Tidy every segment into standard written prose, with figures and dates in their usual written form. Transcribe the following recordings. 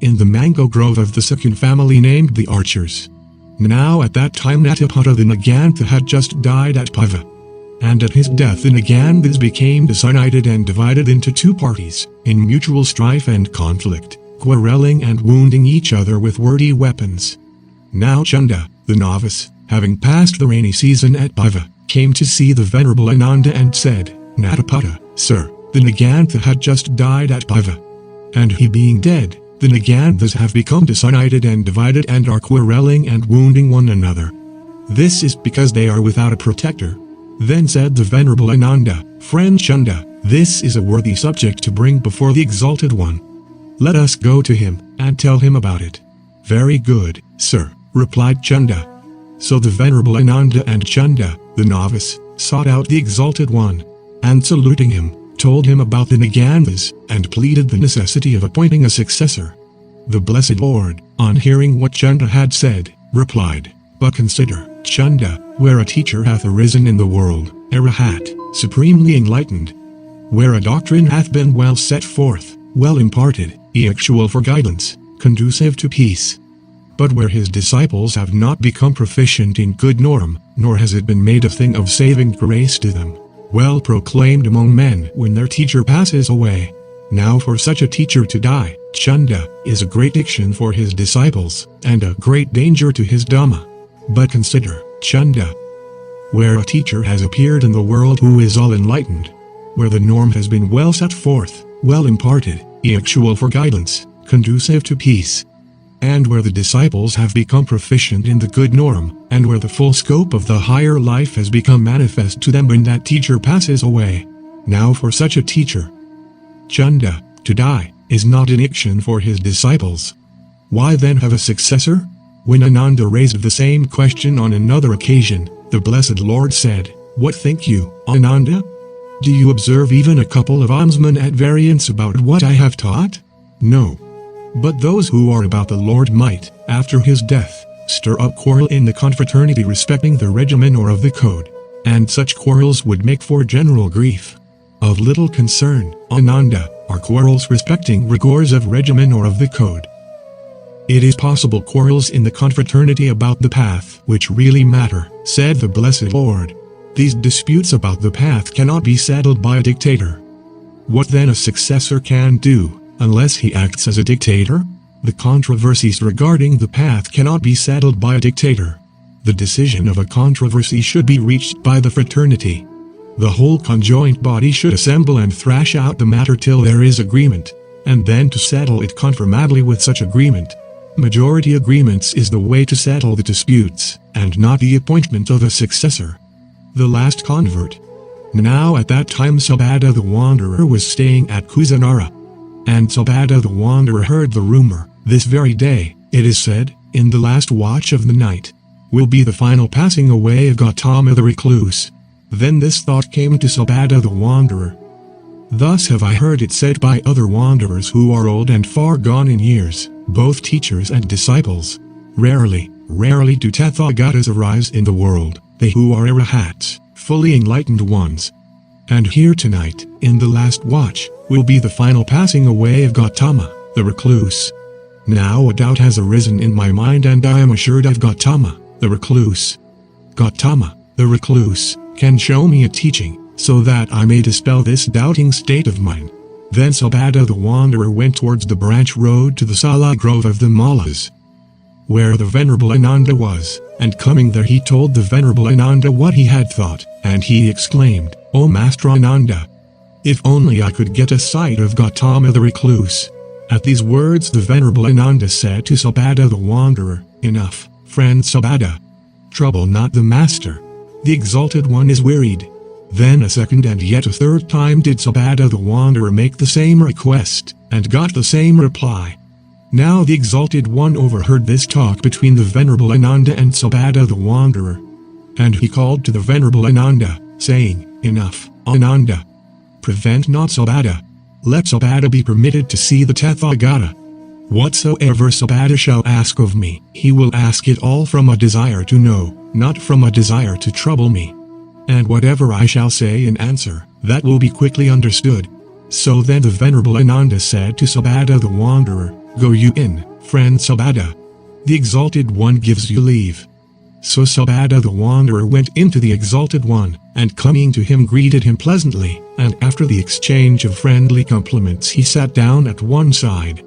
in the mango grove of the Sakyan family named the Archers. Now at that time Nataputta the Nigantha had just died at Pava. And at his death the Niganthas became disunited and divided into two parties, in mutual strife and conflict, quarrelling and wounding each other with wordy weapons. Now Chunda, the novice, having passed the rainy season at Pava, came to see the venerable Ananda and said, "Nataputta, sir, the Nigantha had just died at Pava. And he being dead, the Niganthas have become disunited and divided and are quarrelling and wounding one another. This is because they are without a protector." Then said the venerable Ananda, "Friend Chunda, this is a worthy subject to bring before the Exalted One. Let us go to him, and tell him about it." "Very good, sir," replied Chunda. So the venerable Ananda and Chunda, the novice, sought out the Exalted One, and saluting him, told him about the Niganthas, and pleaded the necessity of appointing a successor. The Blessed Lord, on hearing what Chunda had said, replied, "But consider, Chunda, where a teacher hath arisen in the world, Arahat, supremely enlightened, where a doctrine hath been well set forth, well imparted, effectual for guidance, conducive to peace. But where his disciples have not become proficient in good norm, nor has it been made a thing of saving grace to them, well proclaimed among men when their teacher passes away. Now for such a teacher to die, Chunda, is a great diction for his disciples, and a great danger to his Dhamma. But consider, Chunda, where a teacher has appeared in the world who is all enlightened, where the norm has been well set forth, well imparted, effectual for guidance, conducive to peace, and where the disciples have become proficient in the good norm, and where the full scope of the higher life has become manifest to them when that teacher passes away. Now for such a teacher, Chunda, to die, is not an action for his disciples. Why then have a successor?" When Ananda raised the same question on another occasion, the Blessed Lord said, "What think you, Ananda? Do you observe even a couple of almsmen at variance about what I have taught? No. But those who are about the Lord might, after his death, stir up quarrel in the confraternity respecting the regimen or of the code, and such quarrels would make for general grief. Of little concern, Ananda, are quarrels respecting rigors of regimen or of the code. It is possible quarrels in the confraternity about the path which really matter," said the Blessed Lord. "These disputes about the path cannot be settled by a dictator. What then a successor can do, unless he acts as a dictator? The controversies regarding the path cannot be settled by a dictator. The decision of a controversy should be reached by the fraternity. The whole conjoint body should assemble and thrash out the matter till there is agreement, and then to settle it conformably with such agreement. Majority agreements is the way to settle the disputes, and not the appointment of a successor." The last convert. Now at that time Sabada the Wanderer was staying at Kusinara. And Sabada the Wanderer heard the rumor, "This very day, it is said, in the last watch of the night, will be the final passing away of Gautama the recluse." Then this thought came to Sabada the Wanderer. "Thus have I heard it said by other wanderers who are old and far gone in years, both teachers and disciples. Rarely, rarely do Tathagatas arise in the world, they who are arahats, fully enlightened ones. And here tonight, in the last watch, will be the final passing away of Gautama, the recluse. Now a doubt has arisen in my mind and I am assured of Gautama, the recluse. Gautama, the recluse, can show me a teaching, so that I may dispel this doubting state of mine." Then Sabada the Wanderer went towards the branch road to the Sala Grove of the Mallas, where the Venerable Ananda was, and coming there he told the Venerable Ananda what he had thought, and he exclaimed, "O Master Ananda! If only I could get a sight of Gautama the recluse." At these words the Venerable Ananda said to Sabada the Wanderer, "Enough, friend Sabada. Trouble not the Master. The Exalted One is wearied." Then a second and yet a third time did Sabada the Wanderer make the same request, and got the same reply. Now the Exalted One overheard this talk between the Venerable Ananda and Sabada the Wanderer. And he called to the Venerable Ananda, saying, "Enough, Ananda. Prevent not Sabada. Let Sabada be permitted to see the Tathagata. Whatsoever Sabada shall ask of me, he will ask it all from a desire to know, not from a desire to trouble me. And whatever I shall say in answer, that will be quickly understood." So then the Venerable Ananda said to Sabada the Wanderer, Go you in, friend Sabada. The Exalted One gives you leave." So Sabada the Wanderer went into the Exalted One, and coming to him greeted him pleasantly, and after the exchange of friendly compliments he sat down at one side.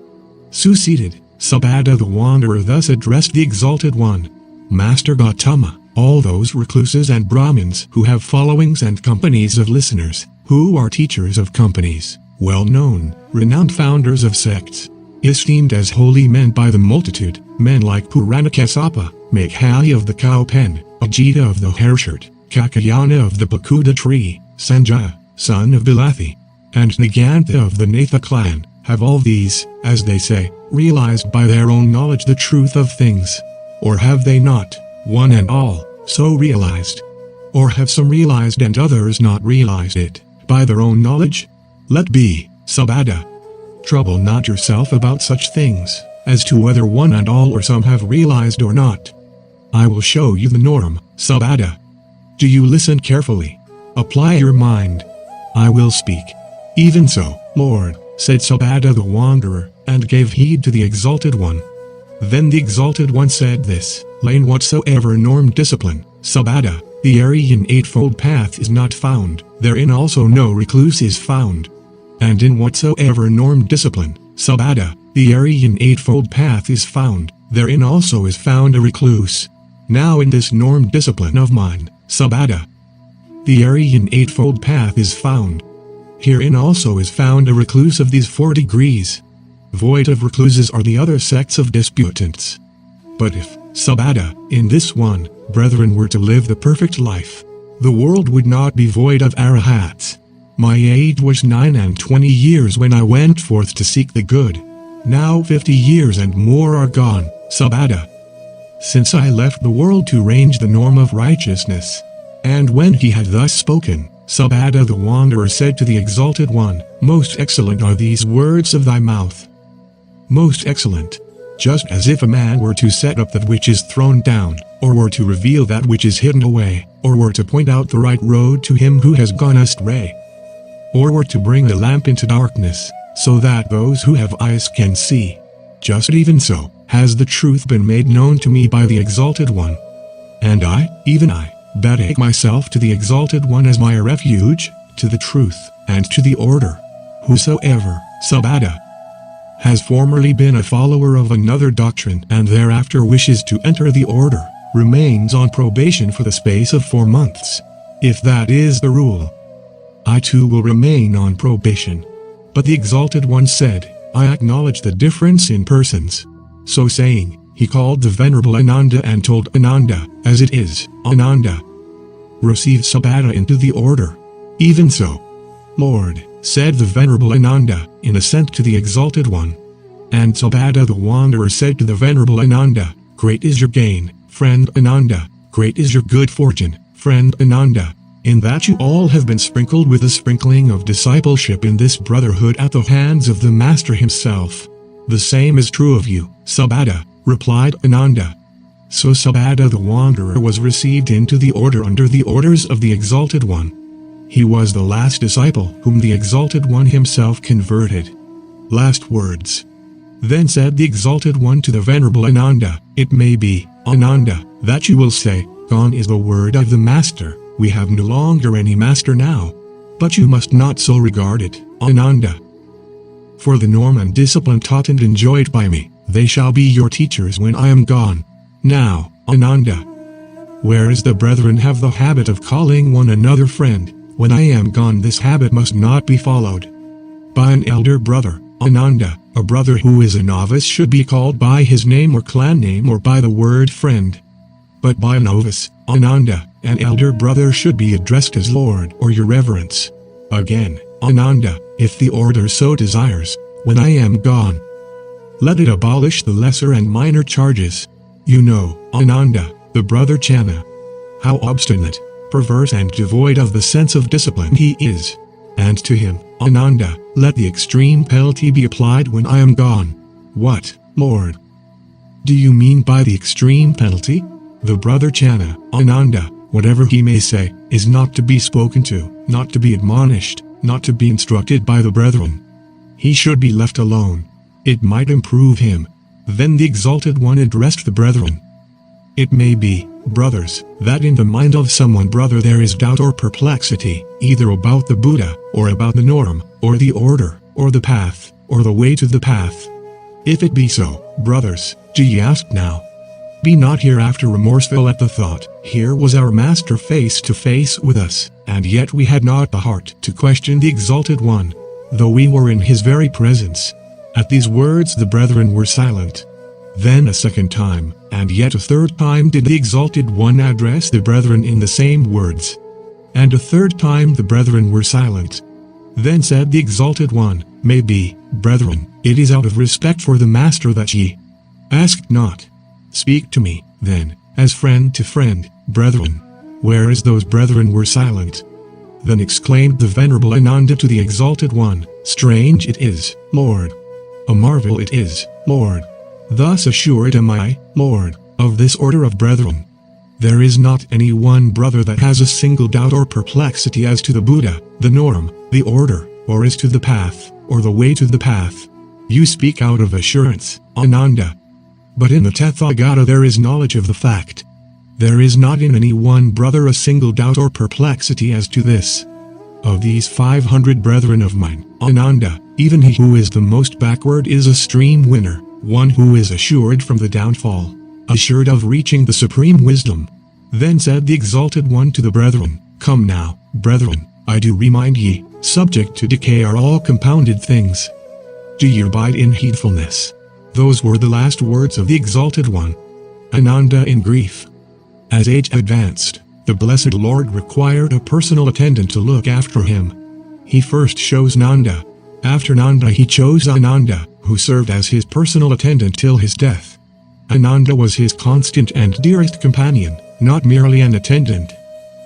Seated, Sabada the Wanderer thus addressed the Exalted One. "Master Gautama, all those recluses and Brahmins who have followings and companies of listeners, who are teachers of companies, well-known, renowned founders of sects, esteemed as holy men by the multitude, men like Puranakasapa, Meghali of the cow pen, Ajita of the hair shirt, Kakayana of the Pakuda tree, Sanjaya, son of Bilathi, and Nigantha of the Natha clan, have all these, as they say, realized by their own knowledge the truth of things? Or have they not, one and all, so realized? Or have some realized and others not realized it, by their own knowledge? Let be, Sabada. Trouble not yourself about such things, as to whether one and all or some have realized or not. I will show you the norm, Sabada. Do you listen carefully? Apply your mind. I will speak. Even so, Lord, said Sabada the Wanderer, and gave heed to the Exalted One. Then the Exalted One said this, "In whatsoever norm discipline, Sabada, the Aryan Eightfold Path is not found, therein also no recluse is found. And in whatsoever norm discipline, Sabada, the Aryan Eightfold Path is found, therein also is found a recluse. Now in this norm discipline of mine, Sabada, the Aryan Eightfold Path is found. Herein also is found a recluse of these 4 degrees. Void of recluses are the other sects of disputants. But if, Sabada, in this one, brethren were to live the perfect life, the world would not be void of arahats. My age was 29 years when I went forth to seek the good. Now 50 years and more are gone, Sabada, since I left the world to range the norm of righteousness." And when he had thus spoken, Sabada the Wanderer said to the Exalted One, "Most excellent are these words of thy mouth. Most excellent. Just as if a man were to set up that which is thrown down, or were to reveal that which is hidden away, or were to point out the right road to him who has gone astray, or were to bring a lamp into darkness, so that those who have eyes can see. Just even so, has the truth been made known to me by the Exalted One. And I, even I, betake myself to the Exalted One as my refuge, to the truth, and to the order. Whosoever, Sabada, has formerly been a follower of another doctrine and thereafter wishes to enter the order, remains on probation for the space of 4 months. If that is the rule, I too will remain on probation." But the Exalted One said, "I acknowledge the difference in persons." So saying, he called the venerable Ananda and told Ananda, "As it is, Ananda, receive Sabada into the order." "Even so, Lord," said the venerable Ananda, in assent to the Exalted One. And Sabada the Wanderer said to the venerable Ananda, "Great is your gain, friend Ananda, great is your good fortune, friend Ananda, in that you all have been sprinkled with the sprinkling of discipleship in this brotherhood at the hands of the Master himself. The same is true of you, Sabada," replied Ananda. So Sabada the Wanderer was received into the order under the orders of the Exalted One. He was the last disciple whom the Exalted One himself converted. Last words. Then said the Exalted One to the venerable Ananda, "It may be, Ananda, that you will say, 'Gone is the word of the Master, we have no longer any master now.' But you must not so regard it, Ananda. For the norm and discipline taught and enjoyed by me, they shall be your teachers when I am gone. Now, Ananda, whereas the brethren have the habit of calling one another friend, when I am gone this habit must not be followed. By an elder brother, Ananda, a brother who is a novice should be called by his name or clan name or by the word friend. But by a novice, Ananda, an elder brother should be addressed as Lord or your reverence. Again, Ananda, if the order so desires, when I am gone, let it abolish the lesser and minor charges. You know, Ananda, the brother Channa, how obstinate, perverse and devoid of the sense of discipline he is. And to him, Ananda, let the extreme penalty be applied when I am gone." "What, Lord, do you mean by the extreme penalty?" "The brother Channa, Ananda, whatever he may say, is not to be spoken to, not to be admonished, not to be instructed by the brethren. He should be left alone. It might improve him. Then the Exalted One addressed the brethren. It may be, brothers, that in the mind of someone brother there is doubt or perplexity, either about the Buddha, or about the norm, or the order, or the path, or the way to the path. If it be so, brothers, do ye ask now? Be not hereafter remorseful at the thought, here was our Master face to face with us, and yet we had not the heart to question the Exalted One, though we were in his very presence. At these words the brethren were silent. Then a second time, and yet a third time did the Exalted One address the brethren in the same words. And a third time the brethren were silent. Then said the Exalted One, Maybe, brethren, it is out of respect for the Master that ye ask not. Speak to me, then, as friend to friend, brethren. Whereas those brethren were silent. Then exclaimed the venerable Ananda to the Exalted One, Strange it is, Lord. A marvel it is, Lord. Thus assured am I, Lord, of this order of brethren. There is not any one brother that has a single doubt or perplexity as to the Buddha, the norm, the order, or as to the path, or the way to the path. You speak out of assurance, Ananda. But in the Tathagata there is knowledge of the fact. There is not in any one brother a single doubt or perplexity as to this. Of these 500 brethren of mine, Ananda, even he who is the most backward is a stream winner, one who is assured from the downfall, assured of reaching the supreme wisdom. Then said the Exalted One to the brethren, Come now, brethren, I do remind ye, subject to decay are all compounded things. Do ye abide in heedfulness? Those were the last words of the Exalted One. Ananda in grief. As age advanced, the Blessed Lord required a personal attendant to look after him. He first chose Nanda. After Nanda he chose Ananda, who served as his personal attendant till his death. Ananda was his constant and dearest companion, not merely an attendant.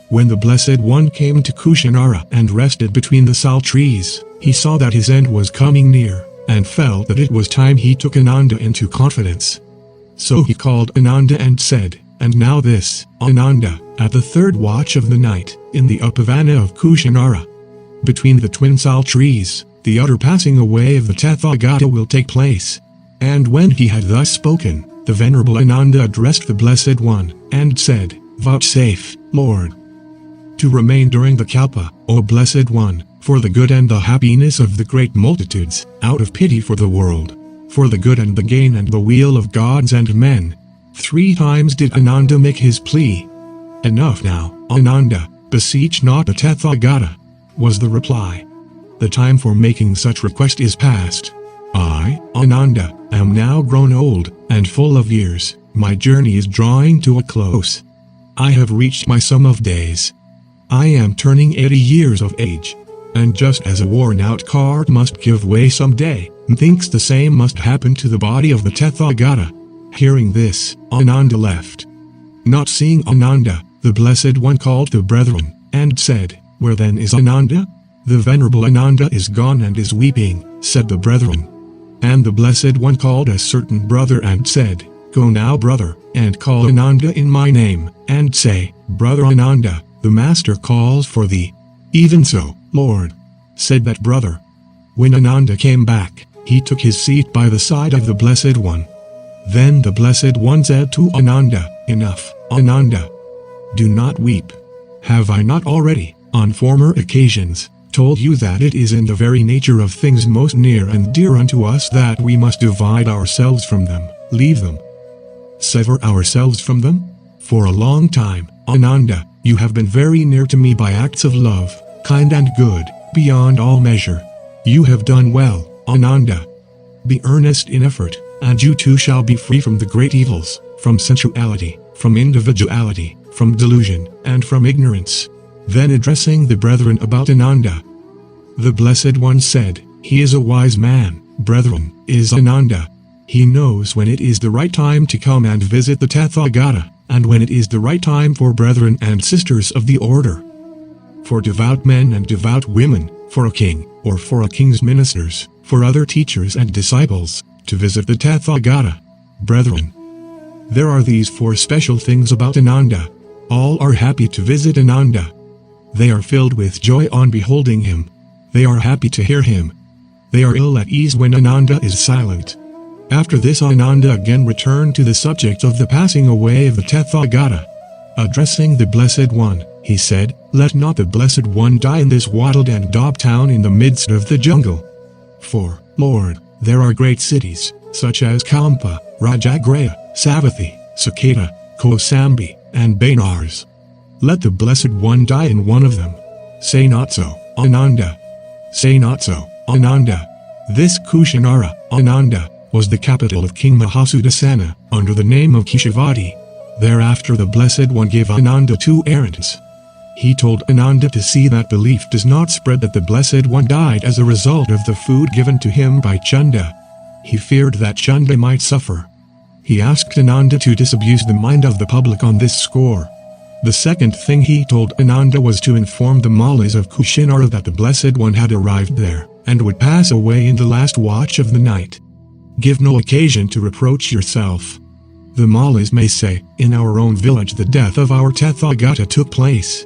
When the Blessed One came to Kushinara and rested between the sal trees, he saw that his end was coming near, and felt that it was time he took Ananda into confidence. So he called Ananda and said, And now this, Ananda, at the third watch of the night, in the Upavana of Kushinara, between the twin sal trees, the utter passing away of the Tathagata will take place. And when he had thus spoken, the venerable Ananda addressed the Blessed One, and said, Vouchsafe, Lord, to remain during the Kalpa, O Blessed One, for the good and the happiness of the great multitudes, out of pity for the world, for the good and the gain and the weal of gods and men. 3 times did Ananda make his plea. Enough now, Ananda, beseech not the Tathagata, was the reply. The time for making such request is past. I, Ananda, am now grown old, and full of years, my journey is drawing to a close. I have reached my sum of days. I am turning 80 years of age. And just as a worn-out cart must give way some day, methinks the same must happen to the body of the Tathagata. Hearing this, Ananda left. Not seeing Ananda, the Blessed One called the brethren, and said, Where then is Ananda? The venerable Ananda is gone and is weeping, said the brethren. And the Blessed One called a certain brother and said, Go now, brother, and call Ananda in my name, and say, Brother Ananda, the Master calls for thee. Even so, Lord, said that brother. When Ananda came back, he took his seat by the side of the Blessed One. Then the Blessed One said to Ananda, Enough, Ananda. Do not weep. Have I not already, on former occasions, told you that it is in the very nature of things most near and dear unto us that we must divide ourselves from them, leave them, sever ourselves from them? For a long time, Ananda, you have been very near to me by acts of love, kind and good, beyond all measure. You have done well, Ananda. Be earnest in effort, and you too shall be free from the great evils, from sensuality, from individuality, from delusion, and from ignorance. Then addressing the brethren about Ananda, the Blessed One said, He is a wise man, brethren, is Ananda. He knows when it is the right time to come and visit the Tathagata, and when it is the right time for brethren and sisters of the order, for devout men and devout women, for a king, or for a king's ministers, for other teachers and disciples, to visit the Tathagata. Brethren, there are these 4 special things about Ananda. All are happy to visit Ananda. They are filled with joy on beholding him. They are happy to hear him. They are ill at ease when Ananda is silent. After this Ananda again returned to the subject of the passing away of the Tathagata. Addressing the Blessed One, he said, "Let not the Blessed One die in this wattled and daubed town in the midst of the jungle. For, Lord, there are great cities, such as Kampa, Rajagraya, Savathi, Sakata, Kosambi, and Banars. Let the Blessed One die in one of them. Say not so, Ananda. Say not so, Ananda." This Kushanara, Ananda, was the capital of King Mahasudasana, under the name of Keshavati. Thereafter the Blessed One gave Ananda 2 errands. He told Ananda to see that belief does not spread that the Blessed One died as a result of the food given to him by Chunda. He feared that Chunda might suffer. He asked Ananda to disabuse the mind of the public on this score. The second thing he told Ananda was to inform the Mallas of Kushinara that the Blessed One had arrived there, and would pass away in the last watch of the night. Give no occasion to reproach yourself. The Mallas may say, "In our own village the death of our Tathagata took place.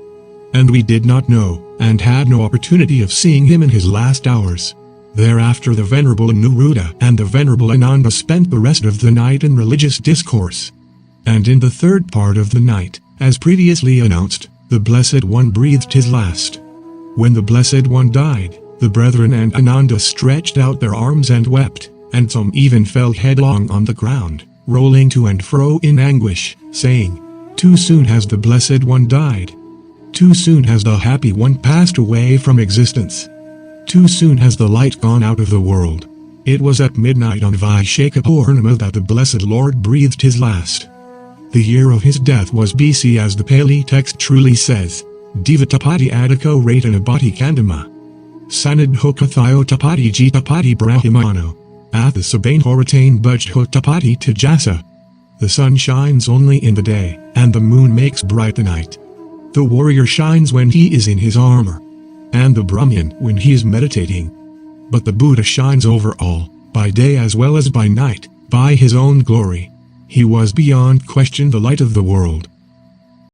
And we did not know, and had no opportunity of seeing him in his last hours." Thereafter the Venerable Anuruddha and the Venerable Ananda spent the rest of the night in religious discourse. And in the third part of the night, as previously announced, the Blessed One breathed his last. When the Blessed One died, the brethren and Ananda stretched out their arms and wept, and some even fell headlong on the ground, rolling to and fro in anguish, saying, "Too soon has the Blessed One died. Too soon has the Happy One passed away from existence. Too soon has the light gone out of the world." It was at midnight on Vaishaka Purnima that the Blessed Lord breathed his last. The year of his death was BC, as the Pali text truly says, "Divatapati adiko ratanabhati kandama. Sanadhokathiotapati jitapati brahmano. Athasabain horatain bujhotapati tajasa." The sun shines only in the day, and the moon makes bright the night. The warrior shines when he is in his armor, and the Brahmin when he is meditating. But the Buddha shines over all, by day as well as by night, by his own glory. He was beyond question the light of the world.